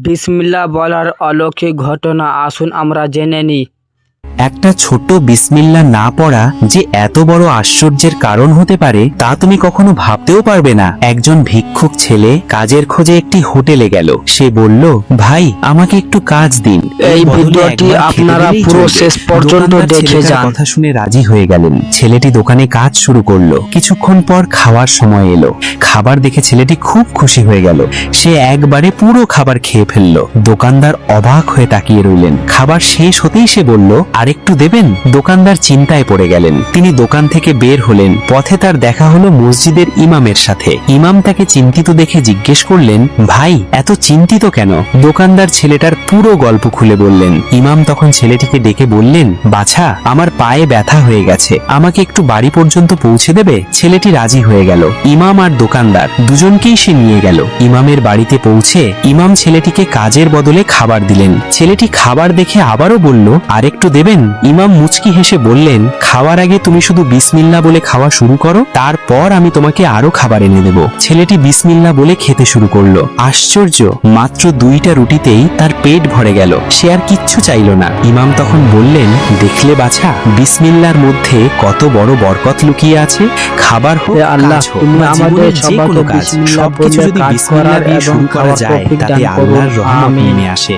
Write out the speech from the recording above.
বিসমিল্লাহ বলার অলৌকিক ঘটনা আসুন আমরা জেনে নিই। একটা ছোট্ট বিসমিল্লাহ না পড়া যে এত বড় আশ্চর্যের কারণ হতে পারে তা তুমি কখনো ভাবতেও পারবে না। একজন ভিক্ষুক ছেলে কাজের খোঁজে একটি হোটেলে গেল। সে বলল, ভাই আমাকে একটু কাজ দিন। এই ভিডিওটি আপনারা পুরো শেষ পর্যন্ত দেখে যান। কথা শুনে রাজি হয়ে গেলেন। ছেলেটি দোকানে কাজ শুরু করলো। কিছুক্ষণ পর খাওয়ার সময় এলো। খাবার দেখে ছেলেটি খুব খুশি হয়ে গেল। সে একবারে পুরো খাবার খেয়ে ফেললো। দোকানদার অবাক হয়ে তাকিয়ে রইলেন। খাবার শেষ হতেই সে বলল, আরেকটু দেবেন? দোকানদার চিন্তায় পড়ে গেলেন। তিনি দোকান থেকে বের হলেন। পথে তার দেখা হলো মসজিদের ইমামের সাথে। ইমাম তাকে চিন্তিত দেখে জিজ্ঞেস করলেন, ভাই এত চিন্তিত কেন? দোকানদার ছেলেটার পুরো গল্প খুলে বললেন। ইমাম তখন ছেলেটিকে ডেকে বললেন, বাছা, আমার পায়ে ব্যথা হয়ে গেছে, আমাকে একটু বাড়ি পর্যন্ত পৌঁছে দেবে? ছেলেটি রাজি হয়ে গেল। ইমাম আর দোকানদার দুজনকেই সে নিয়ে গেল। ইমামের বাড়িতে পৌঁছে ইমাম ছেলেটিকে কাজের বদলে খাবার দিলেন। ছেলেটি খাবার দেখে আবারও বলল, আরেকটু দেবেন? ইমাম মুচকি হেসে বললেন, খাওয়ার আগে তুমি শুধু বিসমিল্লাহ বলে খাওয়া শুরু করো, তারপর আমি তোমাকে আরো খাবার এনে দেব। ছেলেটি বিসমিল্লাহ বলে খেতে শুরু করলো। আশ্চর্য, মাত্র 2টা রুটিতেই তার পেট ভরে গেল। সে আর কিচ্ছু চাইল না। ইমাম তখন বললেন, দেখলে বাছা, বিসমিল্লাহর মধ্যে কত বড় বরকত লুকিয়ে আছে। খাবার হোক, আল্লাহ, কাজ হোক, তুমি বা আমাদের জীবনের যে কোনো সবাইকে কাজ, বিসমিল্লাহ সবকিছু বলে যদি কাজ বিসমিল্লাহ করার দিয়ে এবং শুরু করা খাওয়ার যায়, তৌফিক তাতে দান করুন। আল্লাহর রহমত আমিন। নেমে আসে।